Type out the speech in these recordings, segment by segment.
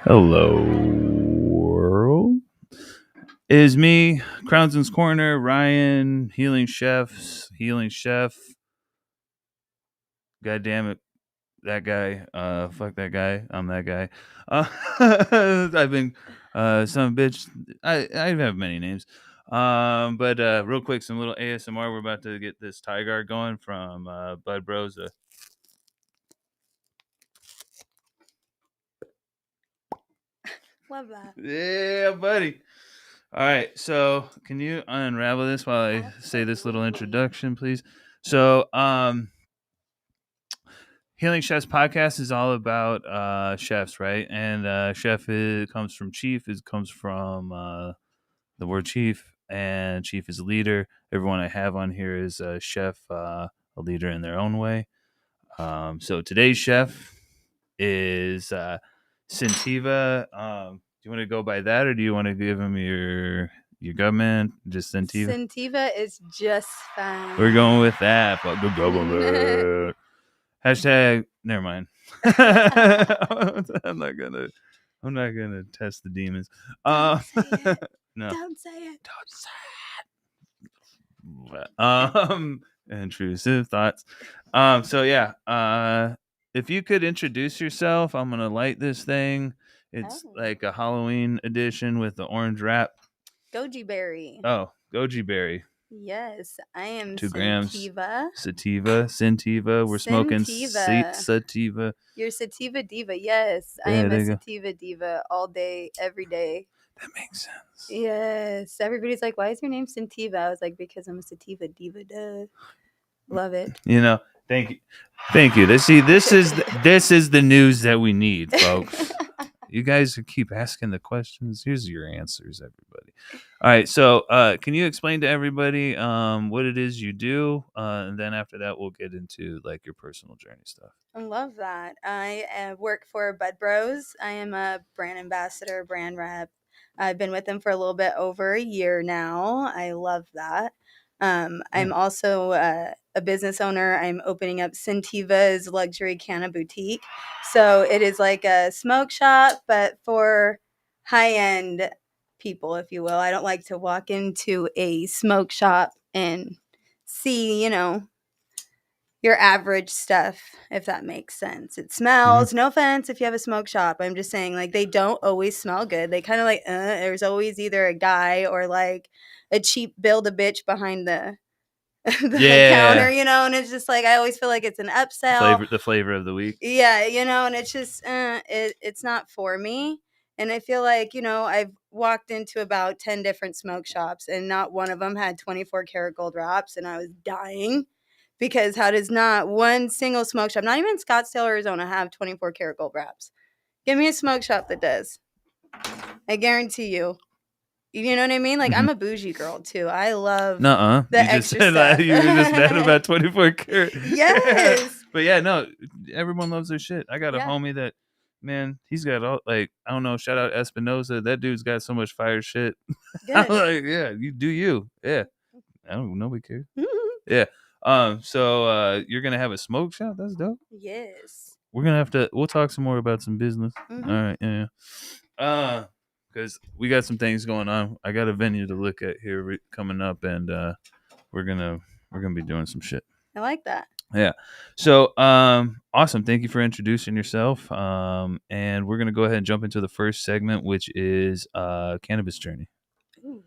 Hello, world. It is me, Crownson's Corner, Ryan, Healing Chef. God damn it, that guy. Fuck that guy. I'm that guy. I've been, some bitch. I have many names. But real quick, some little ASMR. We're about to get this tie guard going from Bud Bros. Love that. Yeah, buddy. All right, so can you unravel this while I say this little introduction, please? So, Healing Chefs podcast is all about chefs, right? And chef comes from chief. It comes from the word chief, and chief is a leader. Everyone I have on here is a chef, a leader in their own way. So today's chef is Tiva. Do you want to go by that, or do you want to give him your government? Just Tiva? Tiva is just fine. We're going with that. Fuck the government. Hashtag. Never mind. I'm not gonna test the demons. Don't say it. No. Don't say it. Don't say it. Intrusive thoughts. So yeah. If you could introduce yourself, I'm gonna light this thing. It's like a Halloween edition with the orange wrap. Goji berry. Oh, goji berry. Yes, I am 2 grams. Tiva. Sativa. We're smoking sativa. You're sativa diva. Yes, I am a sativa diva all day, every day. That makes sense. Yes. Everybody's like, why is your name Sativa? I was like, because I'm a sativa diva. Duh. Love it. Thank you. This is the news that we need, folks. You guys keep asking the questions. Here's your answers, everybody. All right. So, can you explain to everybody what it is you do, and then after that, we'll get into like your personal journey stuff. I love that. I work for Bud Bros. I am a brand ambassador, brand rep. I've been with them for a little bit over a year now. I love that. I'm also a business owner. I'm opening up Tiva's luxury canna boutique. So it is like a smoke shop, but for high-end people, if you will. I don't like to walk into a smoke shop and see, your average stuff, if that makes sense. It smells, no offense if you have a smoke shop. I'm just saying, like, they don't always smell good. They kind of like, there's always either a guy or like a cheap Build-A-Bitch behind the counter, and it's just like, I always feel like it's an upsell. The flavor of the week. Yeah, and it's just, it's not for me. And I feel like, I've walked into about 10 different smoke shops and not one of them had 24 karat gold wraps, and I was dying. Because how does not one single smoke shop, not even Scottsdale, Arizona, have 24 karat gold wraps? Give me a smoke shop that does. I guarantee you. You know what I mean? Like, I'm a bougie girl, too. I love the extra stuff. You were just mad about 24 karat. Yes. But yeah, no, everyone loves their shit. I got a homie that, man, he's got all, like, I don't know, shout out Espinosa. That dude's got so much fire shit. I'm like, yeah, you do you. Yeah. I don't, nobody cares. Yeah. So you're gonna have a smoke shop? That's dope. Yes. We're gonna we'll talk some more about some business. All right, yeah. Because we got some things going on. I got a venue to look at here coming up, and we're gonna be doing some shit. I like that. Yeah. So awesome. Thank you for introducing yourself. And we're gonna go ahead and jump into the first segment, which is cannabis journey. Ooh.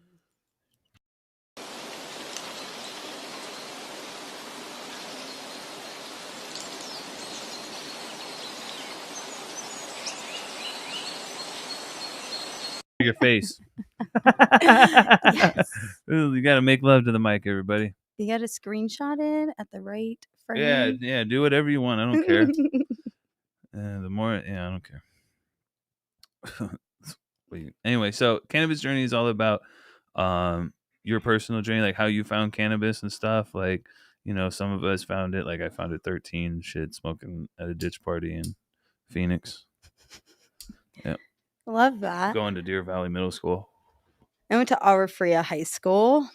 Your face. Yes. You got to make love to the mic, everybody. You got to screenshot it at the right frame. Yeah. Do whatever you want. I don't care. The more, I don't care. Anyway, so cannabis journey is all about your personal journey, like how you found cannabis and stuff. Like, some of us found it. Like I found it 13, smoking at a ditch party in Phoenix. Yeah. Love that. Going to Deer Valley Middle School. I went to Agua Fria High School.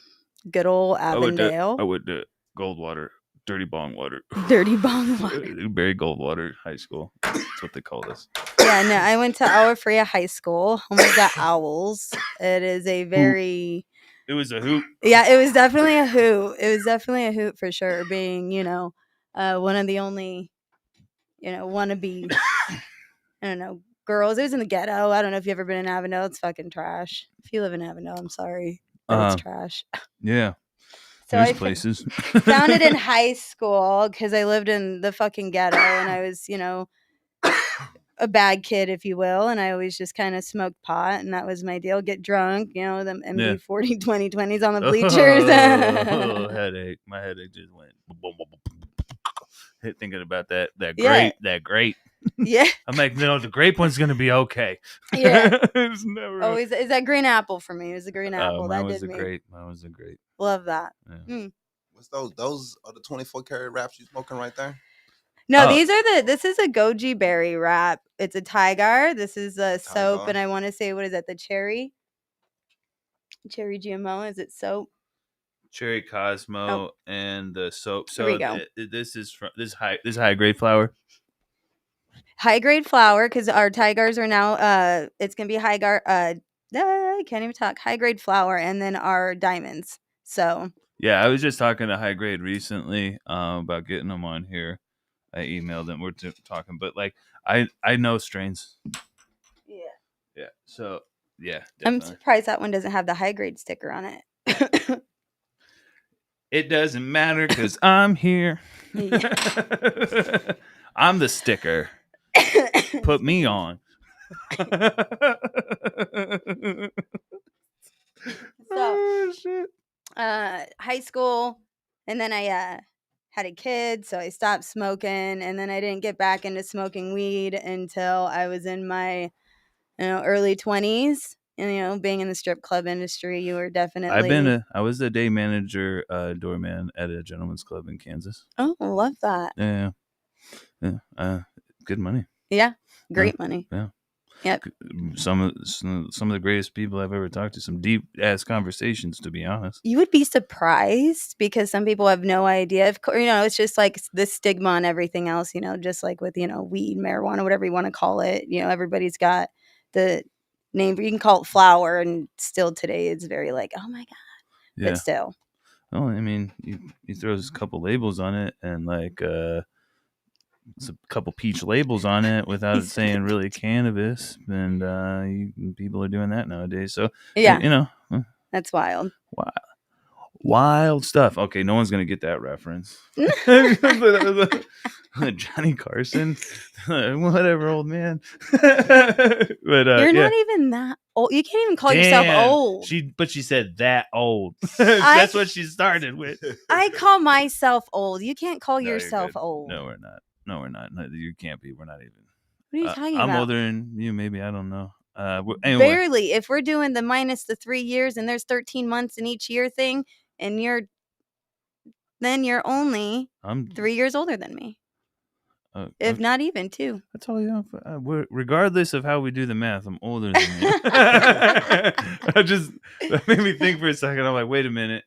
Good old Avondale. I went to Goldwater. Dirty Bong Water. Dirty Bong Water. Barry Goldwater High School. That's what they call us. Yeah, no, I went to Agua Fria High School, home of the Owls. It is a very It was a hoot. Yeah, it was definitely a hoot. It was definitely a hoot for sure. Being one of the only wannabe I don't know girls. It was in the ghetto. I don't know if you ever been in Avondale. It's fucking trash. If you live in Avondale, I'm sorry, but it's trash. Yeah, So there's places. found it in high school because I lived in the fucking ghetto and I was a bad kid, if you will, and I always just kind of smoked pot, and that was my deal. Get drunk, them MD 40 20 20s on the bleachers. Oh, headache. My headache just went thinking about that Yeah. grape. Yeah. I'm like, no, the grape one's gonna be okay. Yeah. It's never Always is that green apple for me. It was a green apple. mine That was did a me. grape. Mine was a grape. Love that. Yeah. What's those? Those are the 24 karat wraps you smoking right there? No, this is a goji berry wrap. It's a tiger. This is a soap, and I want to say, what is that? The cherry GMO. Is it soap? Cherry Cosmo and the soap. Here we So go. this is from this high grade flour. High grade flour, because our tigers are now it's gonna be I can't even talk. High grade flour, and then our diamonds. So Yeah, I was just talking to high grade recently about getting them on here. I emailed them. We're talking, but like I know strains. Yeah. So yeah, definitely. I'm surprised that one doesn't have the high grade sticker on it. It doesn't matter because I'm here. I'm the sticker. Put me on. Oh, shit. High school, and then I had a kid, so I stopped smoking, and then I didn't get back into smoking weed until I was in my early 20s. And being in the strip club industry, you were definitely I was the day manager, doorman at a gentleman's club in Kansas. Oh, love that. Yeah. Good money. Yeah, great money. Yeah. Yep. Some of the greatest people I've ever talked to. Some deep ass conversations, to be honest. You would be surprised because some people have no idea. Of course, it's just like the stigma and everything else. Just like with weed, marijuana, whatever you want to call it. Everybody's got the name. You can call it flower, and still today it's very like, oh my god. Yeah. But still. Well, I mean, you throw a couple labels on it, and like a couple peach labels on it without it saying really cannabis, and people are doing that nowadays. So yeah, that's wild. Wild stuff. Okay, no one's gonna get that reference. Johnny Carson, whatever, old man. But you're not even that old. You can't even call yourself old. She said that old. That's what she started with. I call myself old. You can't call yourself old. No, we're not. No, you can't be. We're not even. What are you talking about? I'm older than you. Maybe, I don't know. Anyway. Barely. If we're doing the minus the 3 years and there's 13 months in each year thing, and then you're only 3 years older than me. If not even 2. That's all you have. Regardless of how we do the math, I'm older than you. That made me think for a second. I'm like, wait a minute.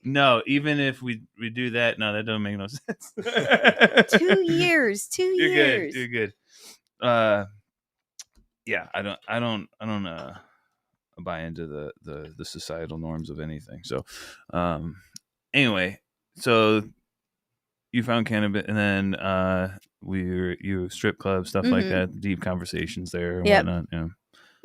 No, even if we do that, no, that doesn't make no sense. 2 years. 2 years. You're good. Yeah, I don't buy into the societal norms of anything. So, anyway, so you found cannabis, and then you strip club stuff like that, deep conversations there and whatnot. Yeah.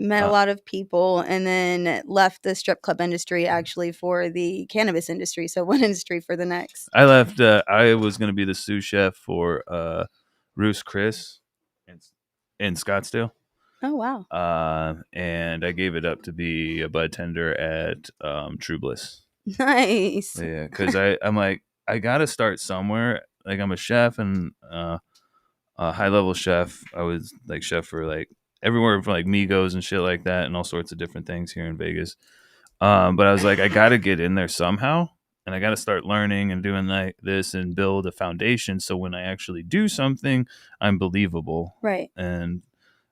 Met a lot of people, and then left the strip club industry actually for the cannabis industry. So one industry for the next. I left. I was going to be the sous chef for Roos Chris in Scottsdale. Oh wow! And I gave it up to be a bud tender at True Bliss. Nice. Yeah, because I'm like, I got to start somewhere. Like, I'm a chef and a high level chef. I was like chef for like everywhere from like Migos and shit like that, and all sorts of different things here in Vegas. But I was like, I got to get in there somehow, and I got to start learning and doing like this and build a foundation. So when I actually do something, I'm believable. Right. And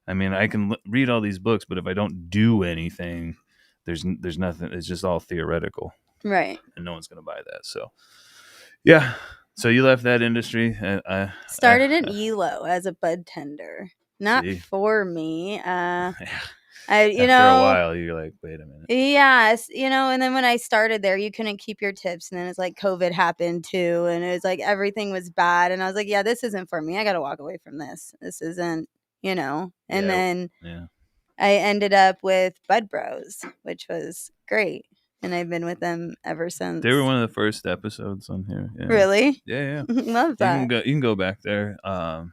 I mean, I can read all these books, but if I don't do anything, there's nothing. It's just all theoretical. Right. And no one's going to buy that. So, yeah. So you left that industry. Started at ELO as a bud tender. not See? for me. Yeah. You After a know, while, you're like, wait a minute. yes, you know, and then when I started there, you couldn't keep your tips, and then it's like COVID happened too, and it was like everything was bad, and I was like, yeah, this isn't for me. I got to walk away from this. This isn't, you know. And then Yeah. I ended up with Bud Bros, which was great, and I've been with them ever since. They were one of the first episodes on here. Yeah. Really? Yeah. Love that. You can go back there. But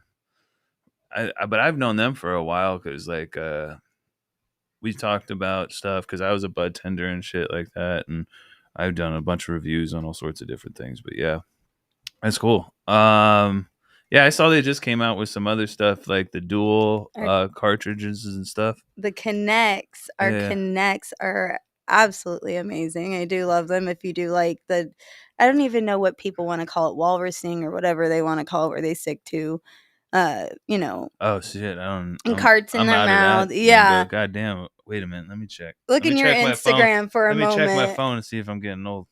I've known them for a while because like we talked about stuff because I was a bud tender and shit like that, and I've done a bunch of reviews on all sorts of different things. But yeah, that's cool. Yeah, I saw they just came out with some other stuff like the dual cartridges and stuff. The connects, connects are absolutely amazing. I do love them. If you do like I don't even know what people want to call it, walrusing or whatever they want to call it, where they stick to, you know. Oh shit! I'm carts in their out mouth. Of that Yeah. lingo. God damn. Wait a minute. Let me check. Look in your Instagram for a moment. Let me check my phone and see if I'm getting old.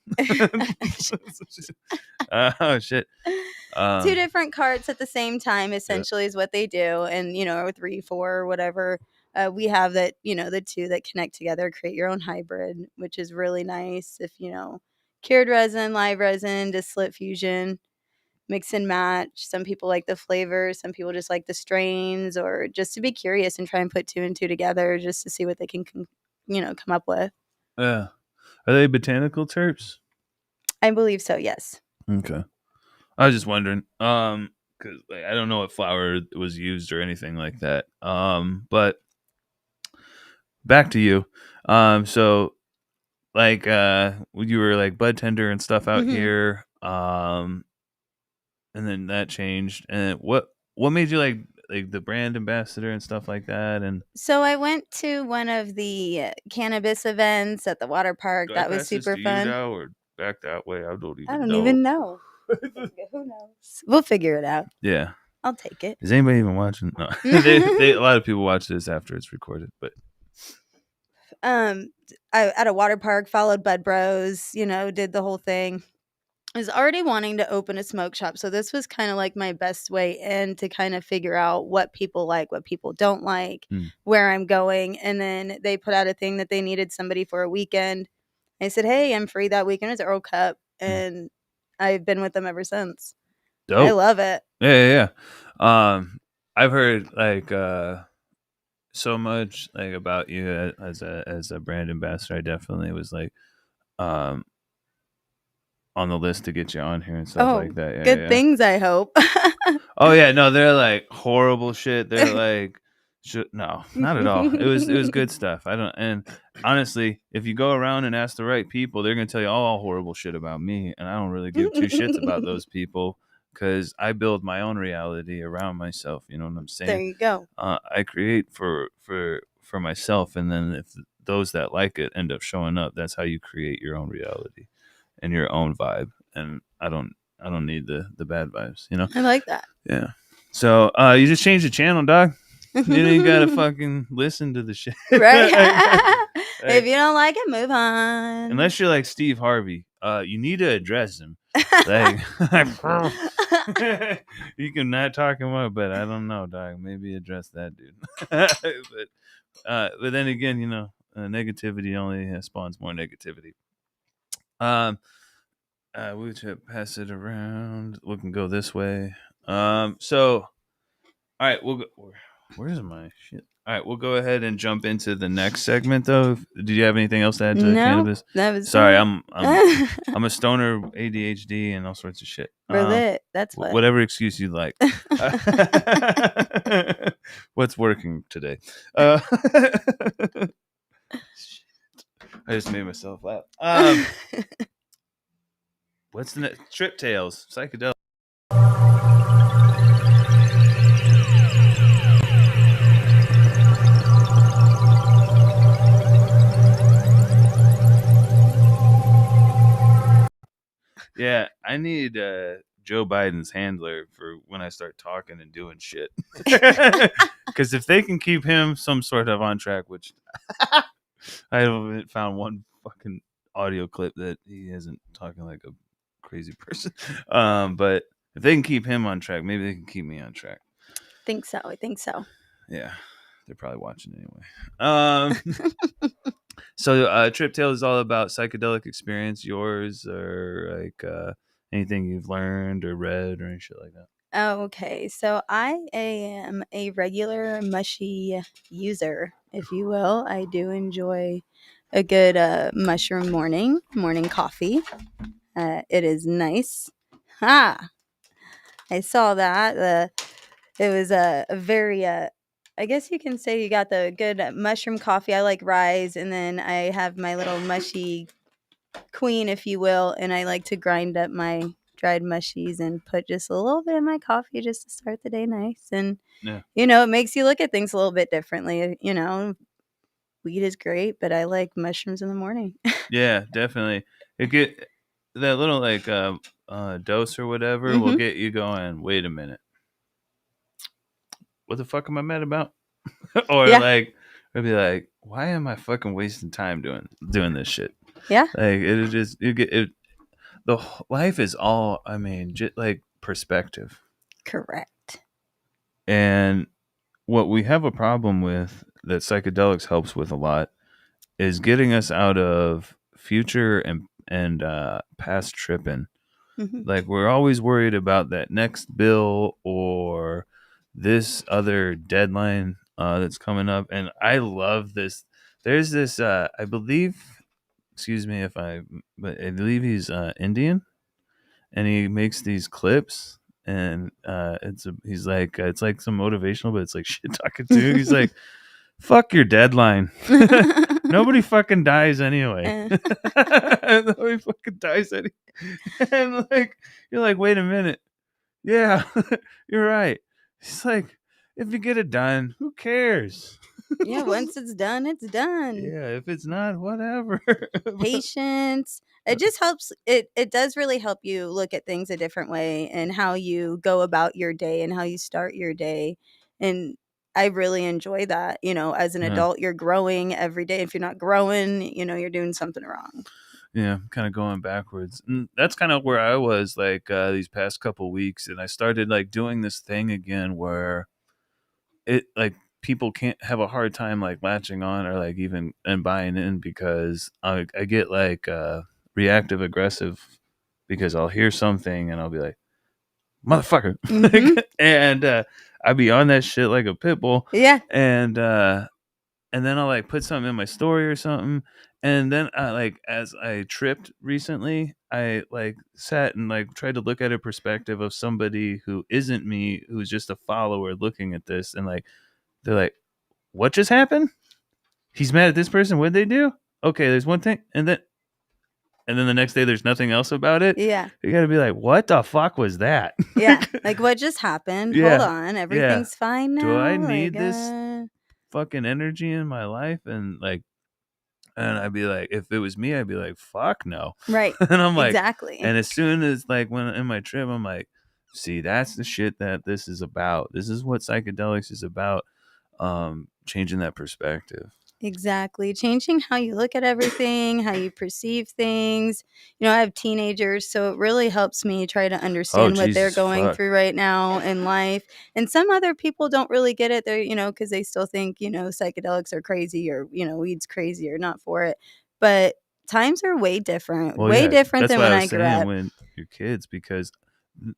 Oh shit. 2 different carts at the same time essentially is what they do, and or 3, 4, or whatever. We have that, the 2 that connect together, create your own hybrid, which is really nice. If cured resin, live resin, distillate fusion, mix and match. Some people like the flavors, some people just like the strains, or just to be curious and try and put 2 and 2 together just to see what they can come up with. Yeah. Are they botanical terps? I believe so, yes. Okay. I was just wondering, because I don't know what flour was used or anything like that. But back to you. So like you were like bud tender and stuff out here, and then that changed. And what made you like the brand ambassador and stuff like that? And so I went to one of the cannabis events at the water park. That was super fun. Now or back that way? I don't even know. Who knows? We'll figure it out. Yeah. I'll take it. Is anybody even watching? No. A lot of people watch this after it's recorded, but I at a water park followed Bud Bros, did the whole thing. I was already wanting to open a smoke shop, so this was kind of like my best way in to kind of figure out what people like, what people don't like, where I'm going. And then they put out a thing that they needed somebody for a weekend. I said, hey, I'm free that weekend. It's Earl Cup, and I've been with them ever since. Dope. I love it. Yeah. I've heard like so much like about you as a brand ambassador. I definitely was like on the list to get you on here and stuff like that. Yeah, good things, I hope. Oh yeah, no, they're like horrible shit. They're like no, not at all. It was good stuff. And honestly, if you go around and ask the right people, they're gonna tell you all horrible shit about me, and I don't really give 2 shits about those people because I build my own reality around myself. You know what I'm saying? There you go. I create for myself, and then if those that like it end up showing up, that's how you create your own reality and your own vibe. And I don't need the bad vibes, I like that. Yeah. So you just changed the channel, dog. You ain't gotta fucking listen to the shit. Right. If you don't like it, move on. Unless you're like Steve Harvey, you need to address him. Like you can not talk him up, but I don't know, dog. Maybe address that dude. But then again, negativity only spawns more negativity. We should pass it around. We can go this way. So, all right, we'll go. Where's my shit? All right, we'll go ahead and jump into the next segment. Though, did you have anything else to add to the cannabis? That was sorry. I'm a stoner, ADHD, and all sorts of shit. We're lit. That's what. Whatever excuse you like. What's working today? Shit. I just made myself laugh. What's the next? Trip Tales, psychedelic. Yeah, I need Joe Biden's handler for when I start talking and doing shit. Because if they can keep him some sort of on track, which I haven't found one fucking audio clip that he isn't talking like a crazy person. But if they can keep him on track, maybe they can keep me on track. I think so. Yeah, they're probably watching anyway. So Trip Tale is all about psychedelic experience, yours, or like anything you've learned or read or any shit like that. Okay, so I am a regular mushy user, if you will. I do enjoy a good mushroom morning coffee. It is nice. Ha! I saw that. It was a very, I guess you can say you got the good mushroom coffee. I like Rise, and then I have my little mushy queen, if you will, and I like to grind up my dried mushies and put just a little bit in my coffee just to start the day nice. And, Yeah. it makes you look at things a little bit differently. Weed is great, but I like mushrooms in the morning. Yeah, definitely. It get that little like dose or whatever will Hmm. get you going. Wait a minute, what the fuck am I mad about? Or Yeah, like, I'd be like, why am I fucking wasting time doing this shit? yeah, Like it just you get it. Life is all, I mean, just like perspective. correct. And what we have a problem with that psychedelics helps with a lot is getting us out of future and past tripping. Hmm. Like we're always worried about that next bill or this other deadline that's coming up. And I love this. There's this. I believe. Excuse me if but I believe he's Indian, and he makes these clips. And he's like it's like some motivational, but it's like shit talking too. He's like, "Fuck your deadline." Nobody fucking dies anyway. Eh, Nobody fucking dies anyway. And like you're like, wait a minute. Yeah, you're right. It's like if you get it done, who cares? yeah, once it's done, it's done. Yeah, if it's not, whatever. Patience. It just helps. It does really help you look at things a different way and how you go about your day and how you start your day. And I really enjoy that. As an Yeah, adult, you're growing every day. If you're not growing, you're doing something wrong. yeah, kind of going backwards. And that's kind of where I was like these past couple weeks, and I started like doing this thing again where it like people can't have a hard time like latching on or like even and buying in because I get like reactive aggressive because I'll hear something and I'll be like motherfucker. Hmm. And I'd be on that shit like a pit bull. Yeah. And and then I'll like put something in my story or something. And then like as I tripped recently, I like sat and like tried to look at a perspective of somebody who isn't me, who's just a follower looking at this, and like they're like, what just happened? He's mad at this person. What'd they do? Okay, there's one thing, and then the next day there's nothing else about it. Yeah. You got to be like, what the fuck was that? Yeah. Like, what just happened? Hold Yeah, on. yeah. Everything's fine Do I now. need Like, this fucking energy in my life? And like, and I'd be like, if it was me, I'd be like, fuck no. right. And I'm like, Exactly. and as soon as like when in my trip, I'm like, see, that's the shit that this is about. This is what psychedelics is about. Changing that perspective. Exactly. Changing how you look at everything, how you perceive things. I have teenagers, so it really helps me try to Oh understand what they're Jesus going fuck. through right now in life. And some other people don't really get it. They're, because they still think, psychedelics are crazy or, weed's crazy or not for it. But times are Well, way yeah, different that's than what when I I was grew saying up. when your kids, because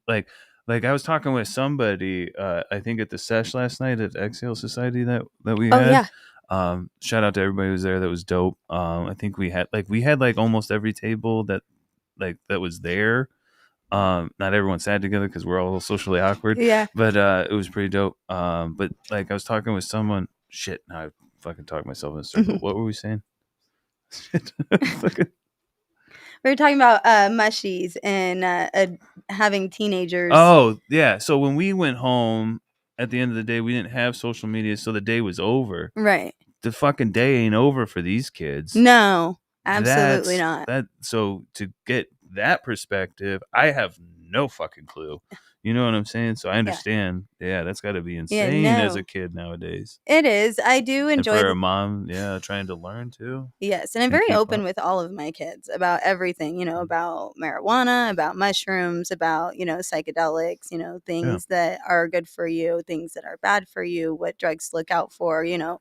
like I was talking with somebody, I think at the sesh last night at Exhale Society that we Oh, had. yeah. Shout out to everybody who was there. That was dope. I think we had like almost every table that was there. Not everyone sat together because we're all socially awkward, Yeah. but it was pretty dope. But like I was talking with someone. Shit, now I fucking talked myself in a circle. What were we saying? Fucking- We were talking about mushies and having teenagers. Oh, yeah. So when we went home at the end of the day, we didn't have social media, so the day was over. Right. The fucking day ain't over for these kids. No, absolutely not. So to get that perspective, I have no fucking clue. You know what I'm saying? So I understand. Yeah, that's got to be Yeah, insane as a no. kid nowadays. It is. I do And enjoy for a mom, trying to learn too yes, and I'm and very keep open up. with all of my kids about everything, about marijuana, about mushrooms, about, psychedelics, Yeah. things that are good for you, things that are bad for you, what drugs to look out for, fentanyl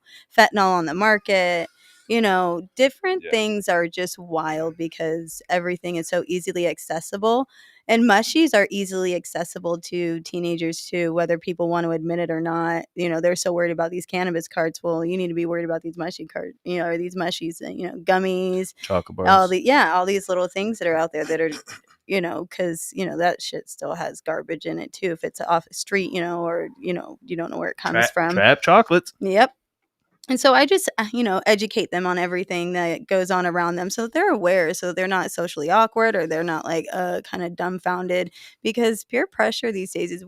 on the market. Different Yeah. things are just wild because everything is so easily accessible. And mushies are easily accessible to teenagers too, whether people want to admit it or not. They're so worried about these cannabis carts. Well, you need to be worried about these mushy carts, or these mushies, gummies, Chocolate all bars. all these little things that are out there that are, because that shit still has garbage in it too. If it's off the street, or you don't know where it comes from. Trap chocolates. Yep. And so I just, educate them on everything that goes on around them so that they're aware, so that they're not socially awkward or they're not like kind of dumbfounded, because peer pressure these days is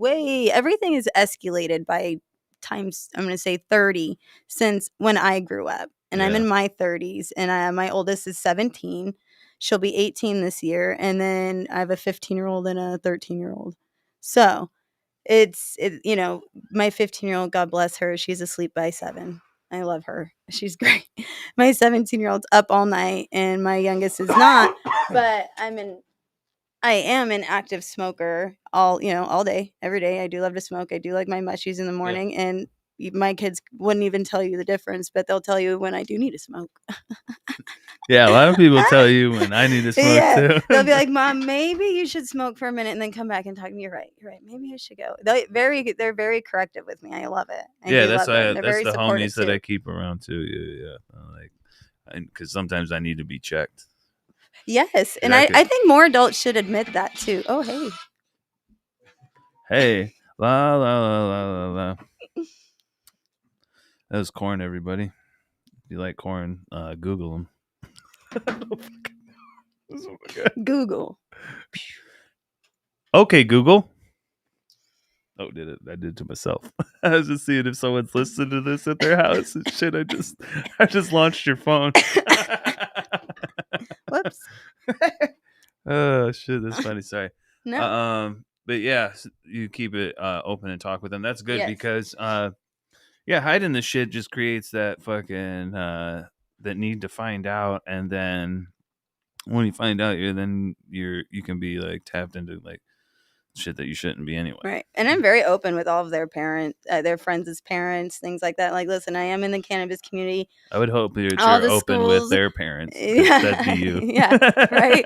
everything is escalated by times, I'm going to say 30 since when I grew up. And I'm Yeah. in my 30s, and my oldest is 17. She'll be 18 this year. And then I have a 15-year-old and a 13-year-old. So my 15-year-old, God bless her, she's asleep by 7. I love her. She's great. My 17-year-old's up all night, and my youngest is not. But I am an active smoker all day, every day. I do love to smoke. I do like my mushies in the morning, and my kids wouldn't even tell you the difference, but they'll tell you when I do need to smoke. Yeah, a lot of people tell you when I need to smoke too. They'll be like, "Mom, maybe you should smoke for a minute and then come back and talk." You're right. You're right. Maybe I should go. They're very corrective with me. I love it. I Yeah, do that's love it. why They're that's very the supportive homies that I too. keep around too. Yeah. Like, because sometimes I need to be checked. Yes, and I I could, think more adults should admit that too. Oh, hey. hey, la la la la la la. That was corn, everybody. If you like corn, Google them. Google. Okay, Google. Oh, did it? I did it to myself. I was just seeing if someone's listening to this at their house and shit. I just launched your phone. Whoops. Oh shit, that's funny. Sorry. No. But yeah, you keep it open and talk with them. That's good Yes. because hiding the shit just creates that fucking that need to find out, and then when you find out, you can be like tapped into like shit that you shouldn't be anyway. Right. And I'm very open with all of their parents, their friends' parents, things like that. Like, listen, I am in the cannabis community. I would hope that All you're the open with schools. their parents. 'Cause Yeah. that'd be you. Yeah. Right.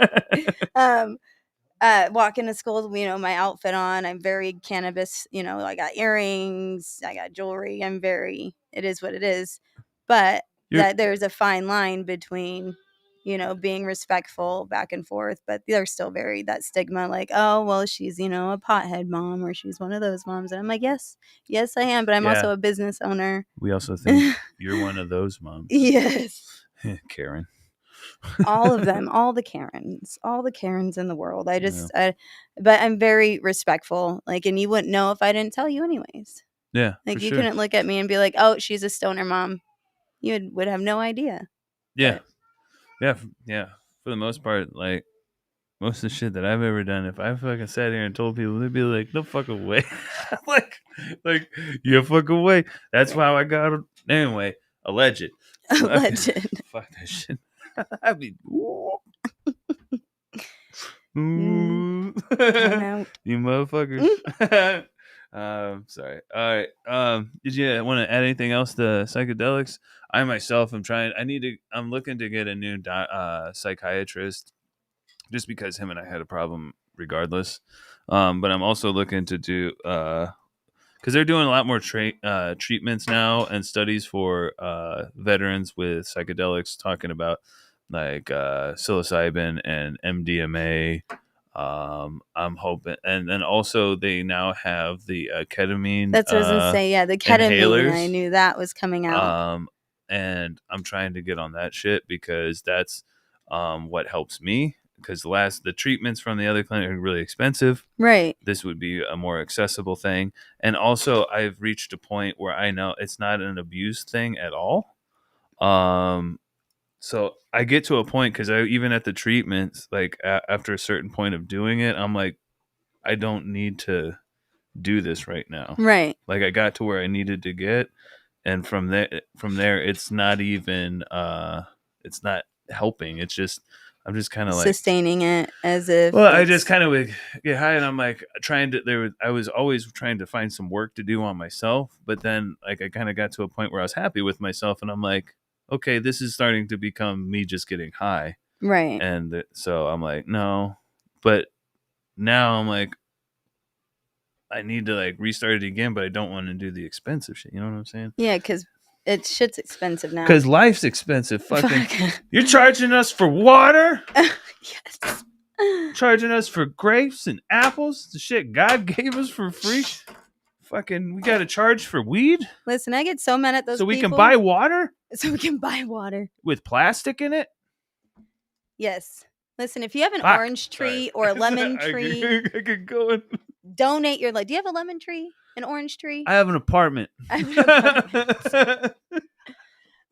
Walk into school, my outfit on. I'm very cannabis, I got earrings, I got jewelry. It is what it is. But that there's a fine line between, being respectful back and forth. But they're still very, that stigma, like, oh, well, she's, a pothead mom, or she's one of those moms. And I'm like, yes, I am. But I'm also a business owner. We also think you're one of those moms. Yes. Karen. All of them, all the Karens in the world. But I'm very respectful. Like, and you wouldn't know if I didn't tell you anyways. Yeah, Like, for you sure. couldn't look at me and be like, oh, she's a stoner mom. You would have no idea. Yeah. Yeah. For the most part, like, most of the shit that I've ever done, if I fucking sat here and told people, they'd be like, no fucking way. like, you fucking way. That's how I got it. Anyway, alleged. Legend. Fuck that shit. I'd be. Time out. You motherfuckers. Sorry. All right. Did you want to add anything else to psychedelics? I myself am trying. I'm looking to get a new psychiatrist, just because him and I had a problem regardless. But I'm also looking to do because they're doing a lot more treatments now and studies for veterans with psychedelics, talking about like psilocybin and MDMA. I'm hoping, and then also they now have the ketamine. That's what I was gonna say. Yeah, the ketamine. Inhalers. I knew that was coming out. And I'm trying to get on that shit because that's what helps me. Because the treatments from the other clinic are really expensive. Right. This would be a more accessible thing. And also, I've reached a point where I know it's not an abuse thing at all. So I get to a point, because even at the treatments, like after a certain point of doing it, I'm like, I don't need to do this right now. Right. Like I got to where I needed to get, and from there, it's not even it's not helping. It's just I'm just kind of like Sustaining it as if. well, I just kind of would get high, and I'm like trying to. I was always trying to find some work to do on myself, but then like I kind of got to a point where I was happy with myself, and I'm like, okay, this is starting to become me just getting high, Right. and so I'm like, no, but now I'm like, I need to like restart it again, but I don't want to do the expensive shit. You know what I'm saying? Yeah, because shit's expensive now. Because life's expensive. Fucking, Fuck. you're charging us for water. Yes. Charging us for grapes and apples, the shit God gave us for free. Fucking, we got to charge for weed Listen, I get so mad at those so we people. can buy water So we can buy water. with plastic in it. Yes. Listen, if you have an Fuck. orange tree Sorry. or a lemon tree, I could go in. donate your do you have a lemon tree? An orange tree? I have an apartment. I have an apartment.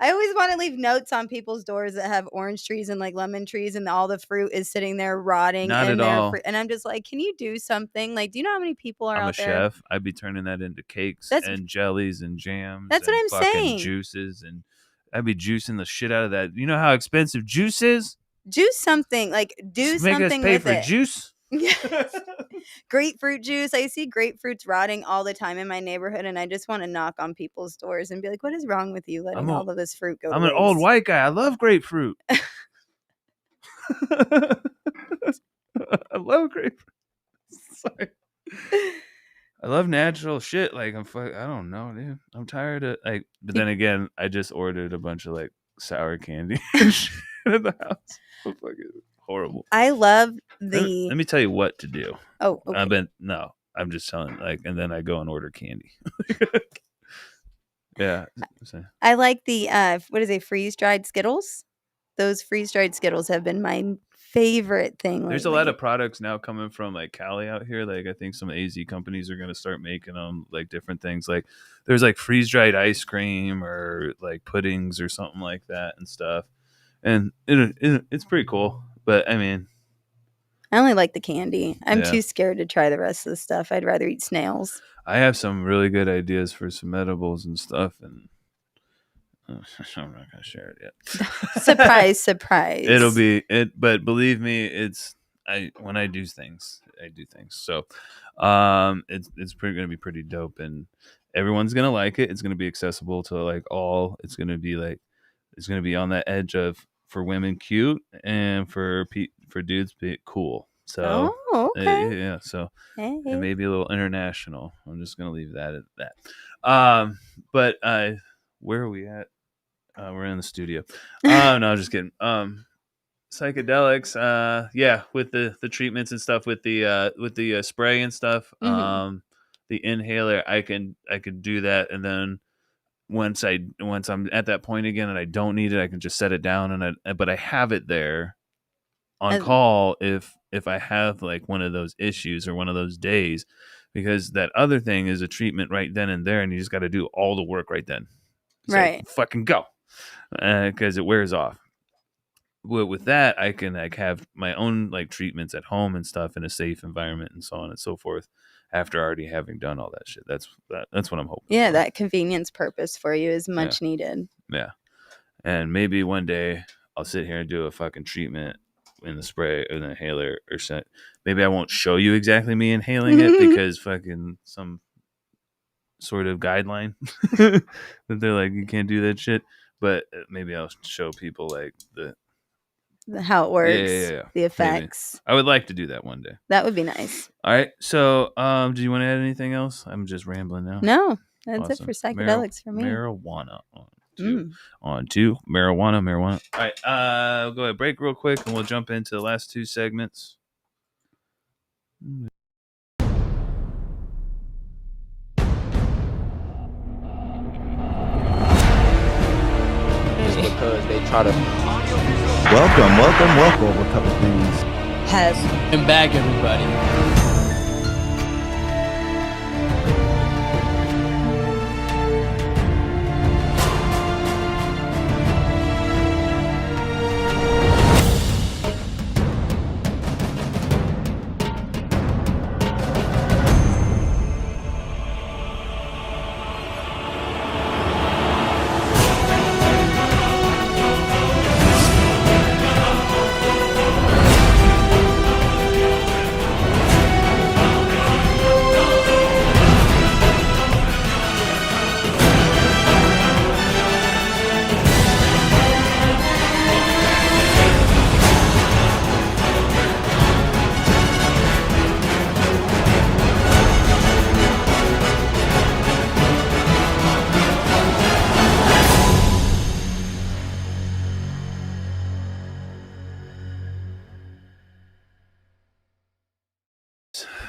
I always want to leave notes on people's doors that have orange trees and like lemon trees, and all the fruit is sitting there rotting. Not and at all. And I'm just like, can you do something? Like, do you know how many people are I'm out a there? chef. I'd be turning that into cakes That's- and jellies and jams. That's and what I'm fucking saying. Juices, and I'd be juicing the shit out of that. You know how expensive juice is? Juice something. Like, do Just make us something pay with for it. juice. Yes. Grapefruit juice. I see grapefruits rotting all the time in my neighborhood, and I just want to knock on people's doors and be like, what is wrong with you letting all of this fruit go I'm to an old waste? white guy. I love grapefruit. I love grapefruit. Sorry. I love natural shit. Like I don't know, dude. I'm tired of like. But then again, I just ordered a bunch of like sour candy and shit in the house. So fucking horrible. I love Let me tell you what to do. Oh, okay. I'm just telling like, and then I go and order candy. Yeah. I like the what is it, freeze dried Skittles? Those freeze dried Skittles have been my favorite thing lately. There's a lot of products now coming from like Cali out here. Like I think some AZ companies are going to start making them like different things. Like there's like freeze dried ice cream or like puddings or something like that and stuff. And it's pretty cool. But I mean, I only like the candy. I'm too scared to try the rest of the stuff. I'd rather eat snails. I have some really good ideas for some edibles and stuff, and I'm not gonna share it yet. Surprise! It'll be it, but believe me, when I do things, I do things. So, it's gonna be pretty dope, and everyone's gonna like it. It's gonna be accessible to like all. It's gonna be on that edge of for women cute and for dudes be cool. So, okay. yeah. So, hey. and maybe a little international. I'm just gonna leave that at that. But where are we at? We're in the studio. No, just kidding. Psychedelics. Yeah, with the treatments and stuff, with the spray and stuff. Mm-hmm. The inhaler, I could do that, and then once I'm at that point again and I don't need it, I can just set it down but I have it there on call if I have like one of those issues or one of those days, because that other thing is a treatment right then and there, and you just got to do all the work right then. It's right. Like, fucking go. Because it wears off. With that, I can like have my own like treatments at home and stuff in a safe environment and so on and so forth. After already having done all that shit, that's what I'm hoping. Yeah, for. That convenience purpose for you is much needed. Yeah, and maybe one day I'll sit here and do a fucking treatment in the spray or the inhaler or something. Maybe I won't show you exactly me inhaling it because fucking some sort of guideline that they're like you can't do that shit. But maybe I'll show people like how it works, the effects. Maybe. I would like to do that one day. That would be nice. All right. So, do you want to add anything else? I'm just rambling now. No, that's it for psychedelics for me. Marijuana on two. Marijuana. All right. We'll go ahead, break real quick, and we'll jump into the last two segments. Because they try to welcome a couple things has and back everybody.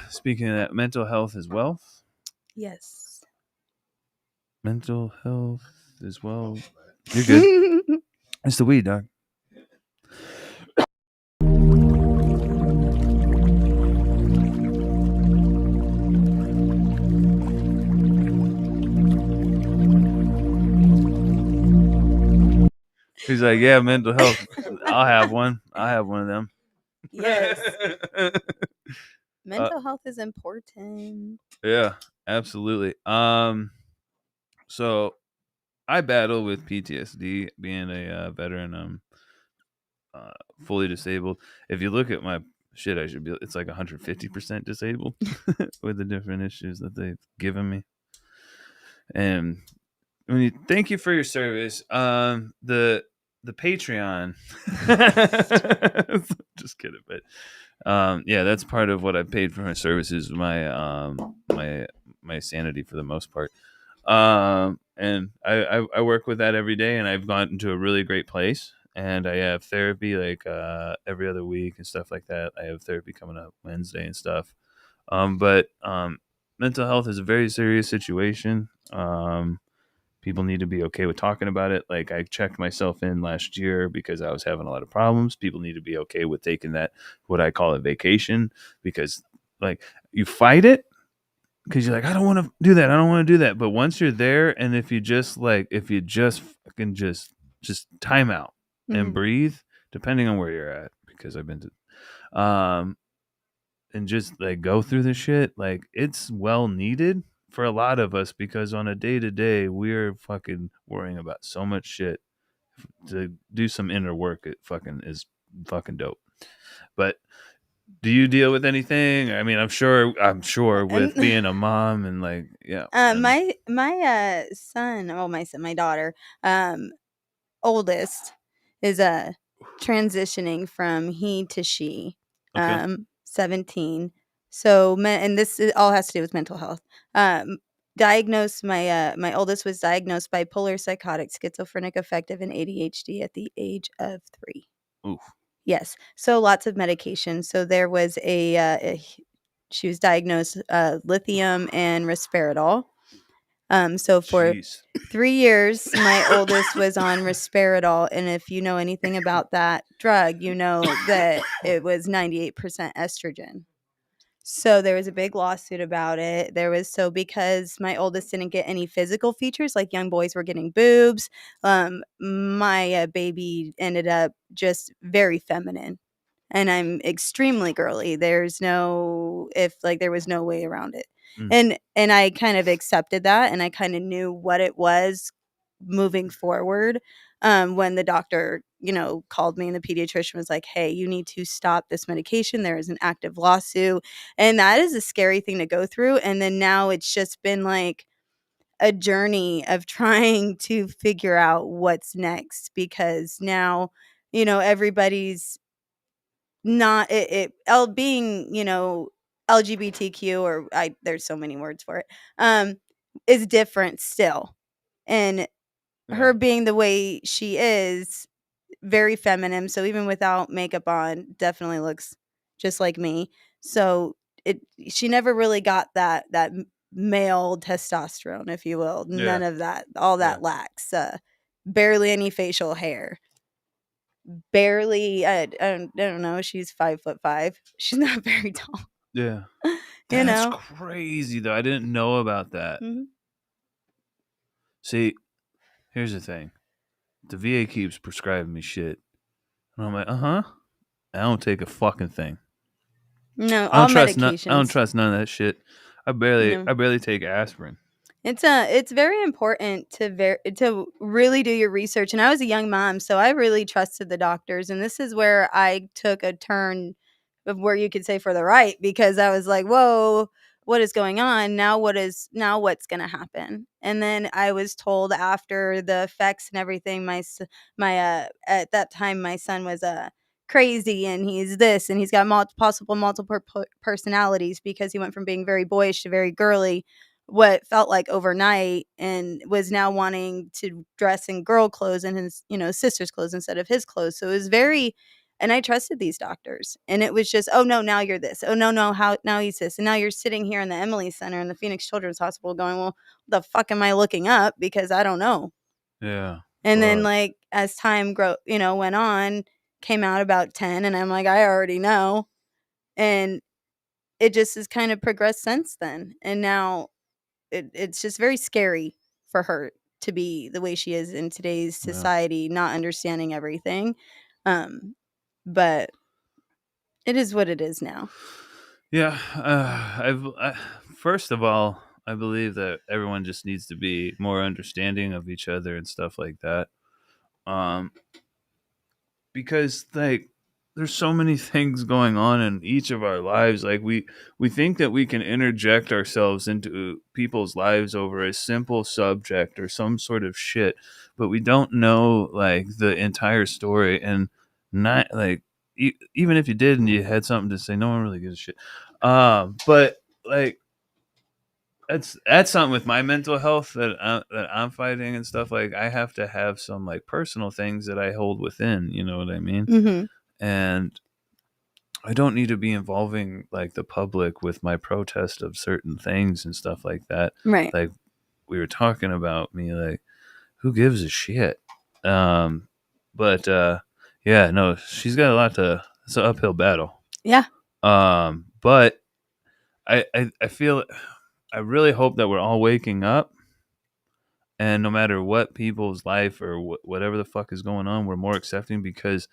speaking of that, mental health is wealth. Yes. Mental health is wealth. You're good. It's the weed, dog. He's like, yeah, mental health. I'll have one. I'll have one of them. Yes. Mental health is important. Yeah, absolutely. So I battle with PTSD, being a veteran. Fully disabled. If you look at my shit, I should be. It's like 150% disabled with the different issues that they've given me. And when you thank you for your service, the Patreon. Just kidding, but yeah, that's part of what I paid for my services. My sanity for the most part. And I work with that every day, and I've gotten to a really great place. And I have therapy like every other week and stuff like that. I have therapy coming up Wednesday and stuff. But mental health is a very serious situation. People need to be okay with talking about it. Like I checked myself in last year because I was having a lot of problems. People need to be okay with taking that, what I call a vacation, because like you fight it because you're like, I don't want to do that. I don't want to do that. But once you're there, and if you just fucking just time out and breathe, depending on where you're at, because I've been to, and just like go through the shit, like it's well needed for a lot of us, because on a day to day, we're fucking worrying about so much shit. To do some inner work, it fucking is fucking dope. But do you deal with anything? I mean, I'm sure with being a mom and like, yeah. My son, my daughter, oldest is transitioning from he to she, Okay. 17. So and all has to do with mental health. Diagnosed my oldest was diagnosed bipolar, psychotic, schizophrenic, affective, and ADHD at the age of 3. Oof. Yes. So lots of medication. So there was she was diagnosed lithium and risperidol. So for Jeez. 3 years, my oldest was on risperidol, and if you know anything about that drug, you know that it was 98% estrogen. So there was a big lawsuit about it. Because my oldest didn't get any physical features, like young boys were getting boobs, my baby ended up just very feminine. And I'm extremely girly. There was no way around it. And I kind of accepted that, and I kind of knew what it was moving forward. When the doctor, called me, and the pediatrician was like, "Hey, you need to stop this medication. There is an active lawsuit." And that is a scary thing to go through. And then now it's just been like a journey of trying to figure out what's next, because now, everybody's not being, LGBTQ, or there's so many words for it, is different still. And her being the way she is, very feminine, so even without makeup on, definitely looks just like me. So she never really got that male testosterone, if you will. None of that. All that lacks. Barely any facial hair. Barely. I don't know. She's 5'5". She's not very tall. Yeah. You That's know. crazy though. I didn't know about that. Mhm. See, here's the thing. The VA keeps prescribing me shit. And I'm like, I don't take a fucking thing. No, all medications. I don't trust none of that shit. I No. barely take aspirin. It's very important to really do your research. And I was a young mom, so I really trusted the doctors. And this is where I took a turn of where you could say for the right, because I was like, whoa, what is going on? Now what's going to happen? And then I was told, after the effects and everything, at that time, my son was crazy, and he's this, and he's got multiple personalities, because he went from being very boyish to very girly, what felt like overnight, and was now wanting to dress in girl clothes and his, sister's clothes instead of his clothes. So it was very And I trusted these doctors. And it was just, oh, no, now you're this. Oh, no, how now he's this. And now you're sitting here in the Emily Center in the Phoenix Children's Hospital going, well, the fuck am I looking up? Because I don't know. Yeah. And then, Fuck. like, as time went on, came out about 10, and I'm like, I already know. And it just has kind of progressed since then. And now it's just very scary for her to be the way she is in today's society, not understanding everything. But it is what it is now. Yeah. First of all, I believe that everyone just needs to be more understanding of each other and stuff like that. Because like there's so many things going on in each of our lives. Like we think that we can interject ourselves into people's lives over a simple subject or some sort of shit, but we don't know like the entire story. And not like even if you did and you had something to say, no one really gives a shit. But like that's something with my mental health that I'm fighting and stuff. Like I have to have some like personal things that I hold within. You know what I mean? Mm-hmm. And I don't need to be involving like the public with my protest of certain things and stuff like that. Right. Like we were talking about me, like who gives a shit? But yeah, no, she's got a lot to. It's an uphill battle. Yeah. But I feel I really hope that we're all waking up, and no matter what people's life or whatever the fuck is going on, we're more accepting because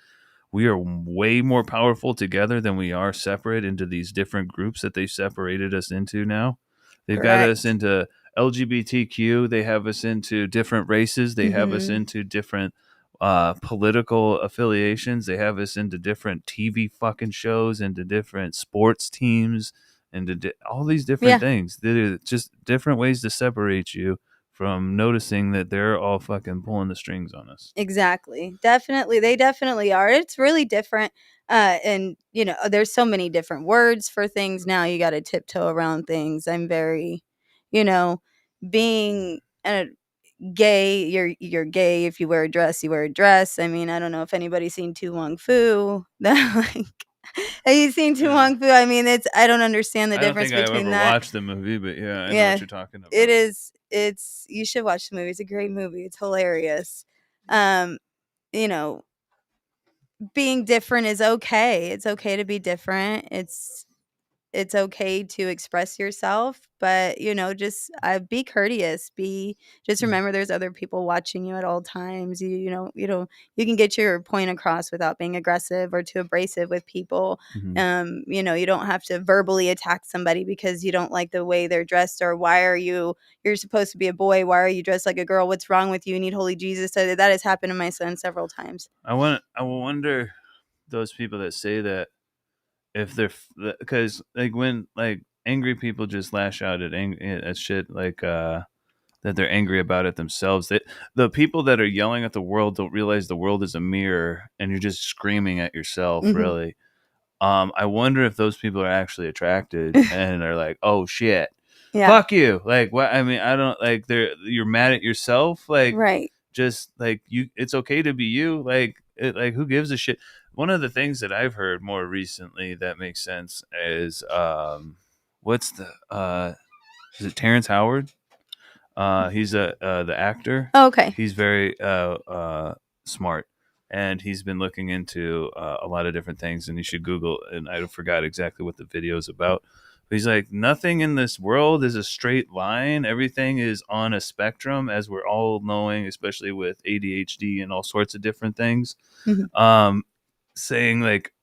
we are way more powerful together than we are separate into these different groups that they separated us into now. They've got us Correct. into LGBTQ. They have us into different races. They have us into different political affiliations. They have us into different TV fucking shows, into different sports teams, into all these different things. They're just different ways to separate you from noticing that they're all fucking pulling the strings on us. Exactly. Definitely. They definitely are. It's really different. And, there's so many different words for things now. You got to tiptoe around things. I'm very, being gay, you're gay. If you wear a dress, you wear a dress. I mean, I don't know if anybody's seen Tu Wong Fu. Like, have you seen Tu Wong Fu? I mean, I don't understand the I don't difference think I've between ever that. watched the movie, but yeah, I know Yeah, what you're talking about. it is. You should watch the movie. It's a great movie. It's hilarious. You know, being different is okay. It's okay to be different. It's okay to express yourself, but just be courteous. Just remember there's other people watching you at all times. You can get your point across without being aggressive or too abrasive with people. Mhm. You don't have to verbally attack somebody because you don't like the way they're dressed, or you're supposed to be a boy, why are you dressed like a girl? What's wrong with you? You need holy Jesus. So that has happened to my son several times. I wonder those people that say that if they're because like when like angry people just lash out at shit like that they're angry about it themselves. The people that are yelling at the world don't realize the world is a mirror and you're just screaming at yourself. Mhm. Really, I wonder if those people are actually attracted and are like, oh shit. Yeah. Fuck you. Like what? I mean, I don't like you're mad at yourself. Like Right. just like it's okay to be you. Like who gives a shit? One of the things that I've heard more recently that makes sense is what's the is it Terrence Howard? He's the actor. Oh, okay. He's very smart, and he's been looking into a lot of different things. And you should Google. And I forgot exactly what the video is about. But he's like, nothing in this world is a straight line. Everything is on a spectrum, as we're all knowing, especially with ADHD and all sorts of different things. Mhm. Saying like,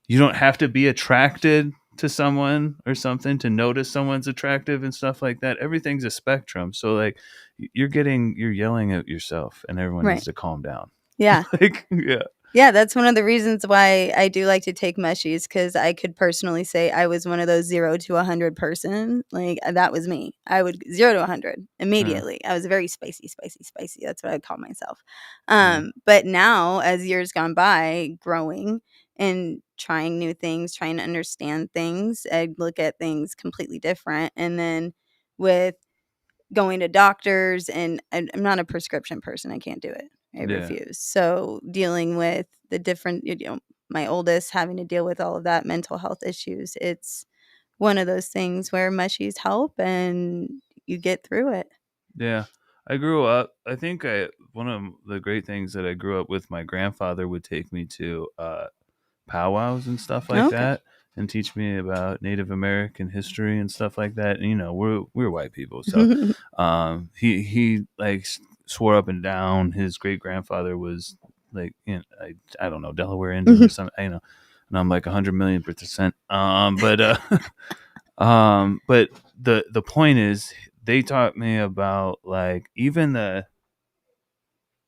you don't have to be attracted to someone or something to notice someone's attractive and stuff like that. Everything's a spectrum. So like you're yelling at yourself, and everyone Right. needs to calm down. Yeah. Yeah. Yeah, that's one of the reasons why I do like to take mushies, because I could personally say I was one of those 0 to 100 person. Like, that was me. I would 0 to 100 immediately. I was very spicy, spicy, spicy. That's what I'd call myself. But now, as years gone by, growing and trying new things, trying to understand things, I look at things completely different. And then with going to doctors, and I'm not a prescription person. I can't do it. I Yeah. refuse. So dealing with the different, my oldest having to deal with all of that mental health issues, it's one of those things where mushies help and you get through it. Yeah. I grew up, I think one of the great things that I grew up with, my grandfather would take me to powwows and stuff like Okay. that and teach me about Native American history and stuff like that. And, we're white people. So he like swore up and down his great grandfather was like, I don't know, Delaware Indian or something, and I'm like 100,000,000%. But the point is, they taught me about like even the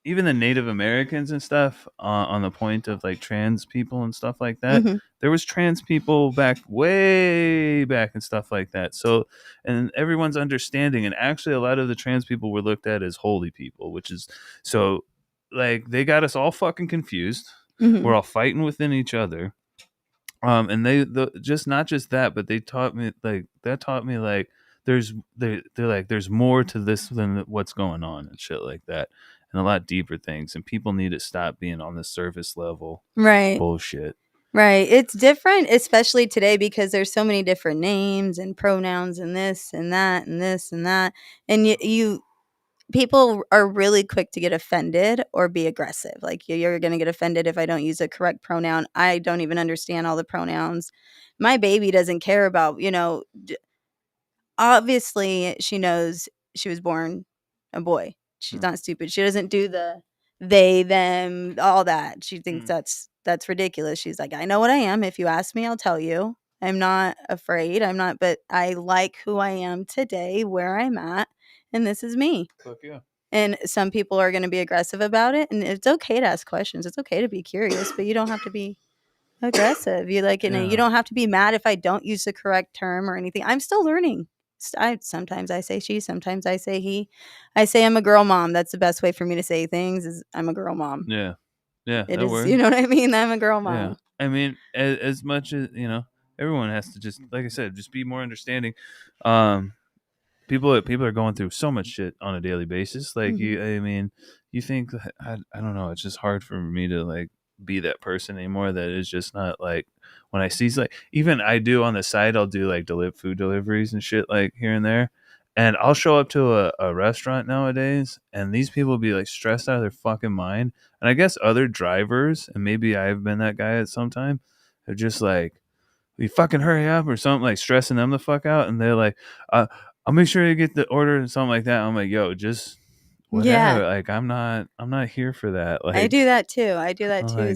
Native Americans and stuff, on the point of like trans people and stuff like that. Mhm. There was trans people way back and stuff like that. So, and everyone's understanding, and actually a lot of the trans people were looked at as holy people, which is so like they got us all fucking confused. Mhm. We're all fighting within each other. And just not just that, but they taught me like they're like there's more to this than what's going on and shit like that, and a lot deeper things, and people need to stop being on the surface level Right. bullshit. Right. It's different, especially today, because there's so many different names and pronouns and this and that and this and that. And people are really quick to get offended or be aggressive. Like you're going to get offended if I don't use a correct pronoun. I don't even understand all the pronouns. My baby doesn't care about, obviously she knows she was born a boy. She's not stupid. She doesn't do the they, them, all that. She thinks that's ridiculous. She's like, I know what I am. If you ask me, I'll tell you. I'm not afraid. But I like who I am today, where I'm at, and this is me. Fuck yeah. And some people are going to be aggressive about it, and it's okay to ask questions. It's okay to be curious, but you don't have to be aggressive. You Yeah. don't have to be mad if I don't use the correct term or anything. I'm still learning. Sometimes I say she, sometimes I say he. I say I'm a girl mom. That's the best way for me to say things is I'm a girl mom. Yeah. Yeah, It that is, works. you know what I mean? I'm a girl Yeah. mom. I mean, as much as, everyone has to just, like I said, just be more understanding. People are going through so much shit on a daily basis. Like you think, I don't know, it's just hard for me to like be that person anymore. That is just not like when I see like, even I do on the side, I'll do like food deliveries and shit like here and there. And I'll show up to a restaurant nowadays, and these people will be like stressed out of their fucking mind. And I guess other drivers, and maybe I've been that guy at some time, are just like, "Will you fucking hurry up," or something, like stressing them the fuck out. And they're like, I'll make sure you get the order and something like that. I'm like, yo, just whatever. Yeah. Like, I'm not here for that. I Like, do that too. like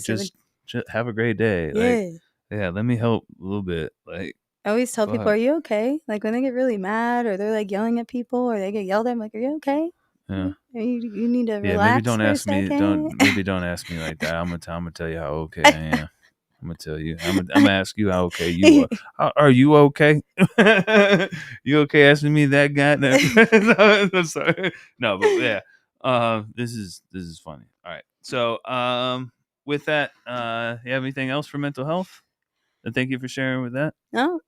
So just have a great day. Like, yeah, let me help a little bit. Like, I always tell people, fuck. are you okay? Like when they get really mad or they're like yelling at people or they get yelled at, I'm like, are you okay? Yeah. You need to Yeah, maybe relax don't for a ask me. second. Don't ask me like that. I'm gonna tell you how okay I am. I'm gonna tell you. I'm gonna ask you how okay you are. Are you okay? You okay asking me that guy? No, I'm sorry. No, but yeah. This is funny. All right. So, with that, you have anything else for mental health? And thank you for sharing with that.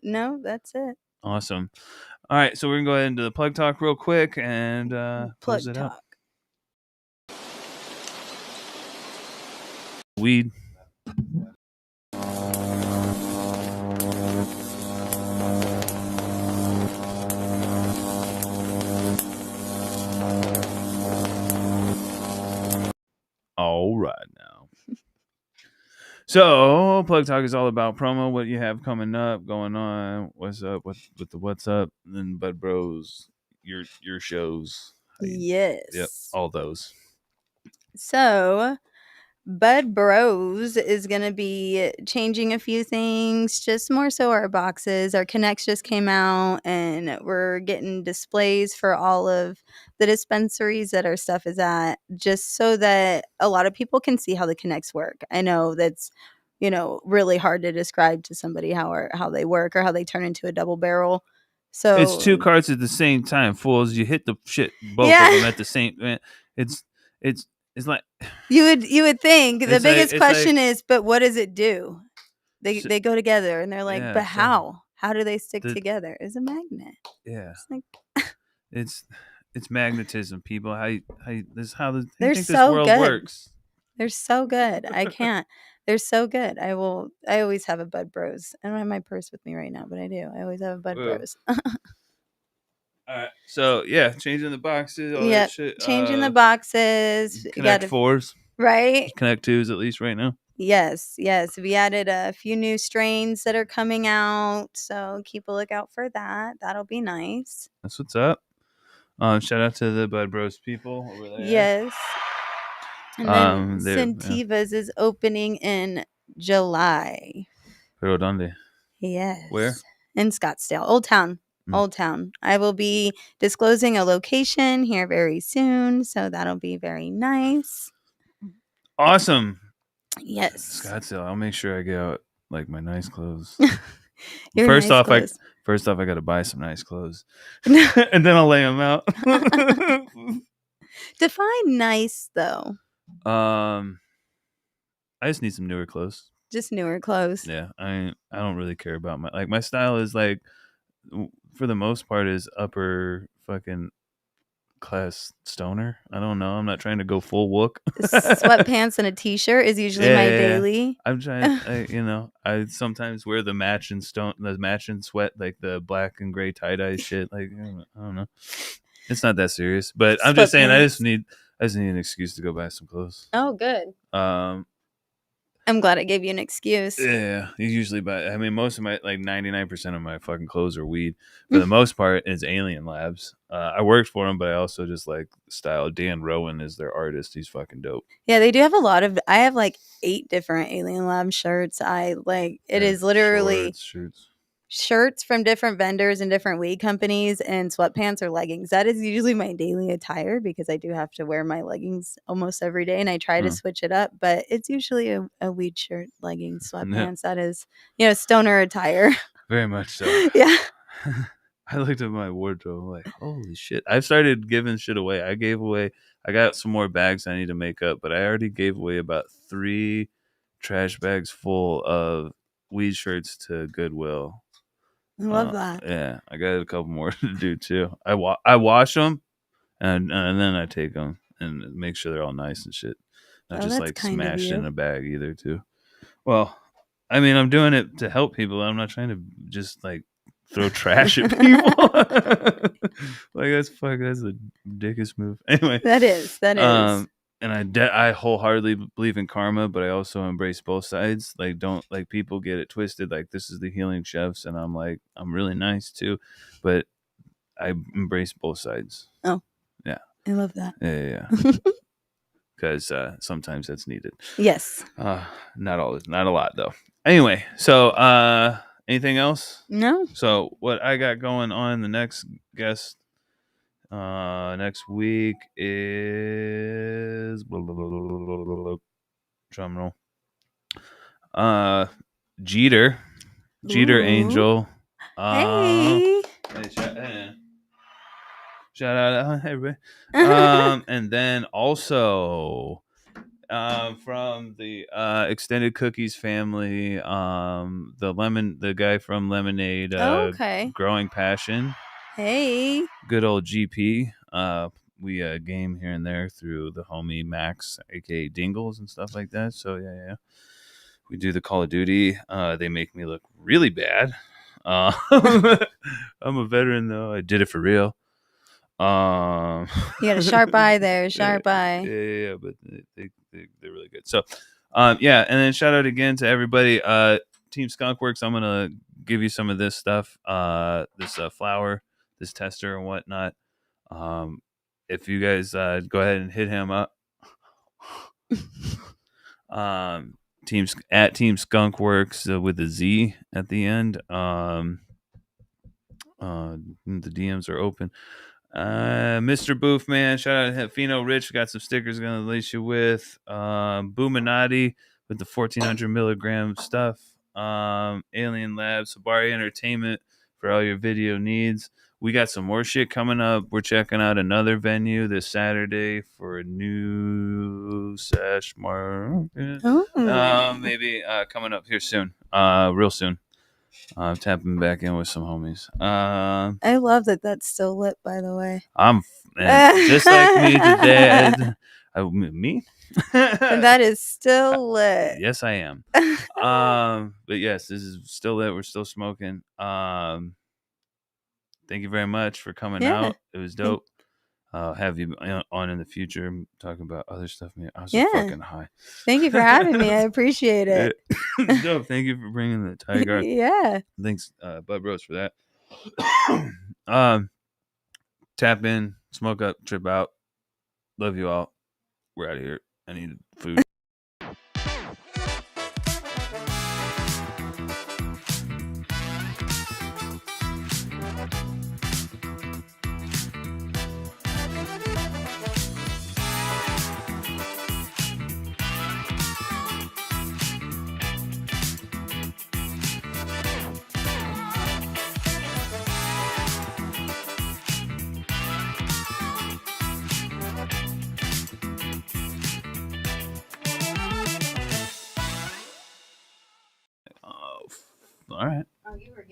No, that's it. Awesome. All right, so we're gonna go ahead and do the plug talk real quick and close Plug it out. talk. Weed. All right now. So plug talk is all about promo, what you have coming up, going on, what's up with the what's up, and then Bud Bros, your shows. Yes. Yep, all those. So Bud Bros is going to be changing a few things, just more so our boxes. Our Connects just came out, and we're getting displays for all of the dispensaries that our stuff is at, just so that a lot of people can see how the Connects work. I know that's, really hard to describe to somebody how they work or how they turn into a double barrel. So It's two carts at the same time, fools. You hit the shit both Yeah. of them at the same. It's like you would think the It's biggest like- question is, but what does it do? They So- they go together, and they're like, Yeah, but so how? How do they stick the- together? It's a magnet. yeah. It's like, It's it's magnetism, people. This is how you They're think this so world good. works. They're so good. I can't. They're so good. I always have a Bud Bros. I don't have my purse with me right now, but I do. I always have a Bud Whoa. Bros. All right. So yeah, changing the boxes, all that Yep. shit. Changing the boxes. You Connect got to, 4s, right? Connect 2s at least right now. Yes. We added a few new strains that are coming out, so keep a lookout for that. That'll be nice. That's what's up. Shout out to the Bud Bros people over there. Yes. And then Tiva's is opening in July. Pero donde? Yes. Where? In Scottsdale, Old Town. Old Town. I will be disclosing a location here very soon, so that'll be very nice. Awesome. Yes. Scottsdale. I'll make sure I get out like my nice clothes. Your First nice off, clothes. I got to buy some nice clothes, and then I'll lay them out. Define nice though. I just need some newer clothes. Just newer clothes. Yeah, I don't really care about my style is like, for the most part, is upper fucking class stoner. I don't know. I'm not trying to go full wook. Sweatpants and a t-shirt is usually my daily. I'm trying. I sometimes wear the matching sweat, like the black and gray tie dye shit. Like, I don't know. It's not that serious, but I'm just saying I just need an excuse to go buy some clothes. Oh, good. I'm glad I gave you an excuse. Yeah, you usually buy. I mean, most of my 99% of my fucking clothes are weed. For the most part, it's Alien Labs. I worked for them, but I also just like style. Dan Rowan is their artist. He's fucking dope. Yeah, they do have a lot of. I have like 8 different Alien Lab shirts. I like it is literally shirts from different vendors and different weed companies, and sweatpants or leggings. That is usually my daily attire because I do have to wear my leggings almost every day, and I try to switch it up. But it's usually a weed shirt, leggings, sweatpants. That is, stoner attire. Very much so. Yeah. I looked at my wardrobe like, holy shit. I've started giving shit away. I got some more bags I need to make up, but I already gave away about 3 trash bags full of weed shirts to Goodwill. I love that. Yeah, I got a couple more to do too. I wash them and then I take them and make sure they're all nice and shit. Not just like smashed in a bag either too. Well, I mean, I'm doing it to help people. I'm not trying to just like throw trash at people. Like that's a ridiculous move. Anyway, that is. And I wholeheartedly believe in karma, but I also embrace both sides. Like, don't like people get it twisted. Like, this is the healing chefs, and I'm like, I'm really nice too, but I embrace both sides. Oh, yeah, I love that. Yeah. Because sometimes that's needed. Yes. Not a lot though. Anyway, so anything else? No. So what I got going on the next guest next week is drum roll. Jeter Angel. Hey. Shout out, hey everybody. And then also from the Extended Cookies family, the guy from Lemonade, okay. Growing Passion. Hey. Good old GP. We game here and there through the homie Max, aka Dingles and stuff like that. So yeah. We do the Call of Duty. They make me look really bad. I'm a veteran though. I did it for real. You got a sharp eye there, sharp eye. Yeah, but they're really good. So, yeah, and then shout out again to everybody. Team Skunkworks. I'm gonna give you some of this stuff, this flour, this tester, and whatnot. If you guys go ahead and hit him up, Team Skunkworks with a Z at the end. The DMs are open. Mr. Boof, man, shout out to Fino Rich, got some stickers gonna lace you with. Boominati with the 1400 milligram stuff. Alien Labs, Sabari Entertainment for all your video needs. We got some more shit coming up. We're checking out another venue this Saturday for a new sesh market. Maybe coming up here soon, real soon. Tapping back in with some homies. I love that that's still lit, by the way. And just like me today, me? That is still lit. Yes, I am. But yes, this is still lit. We're still smoking. Thank you very much for coming out. It was dope. Have you on in the future talking about other stuff. Man, I was so fucking high. Thank you for having me. I appreciate it. Dope. Thank you for bringing the tiger. Yeah. Thanks, Bud Bros, for that. Tap in, smoke up, trip out. Love you all. We're out of here. I need food. All right.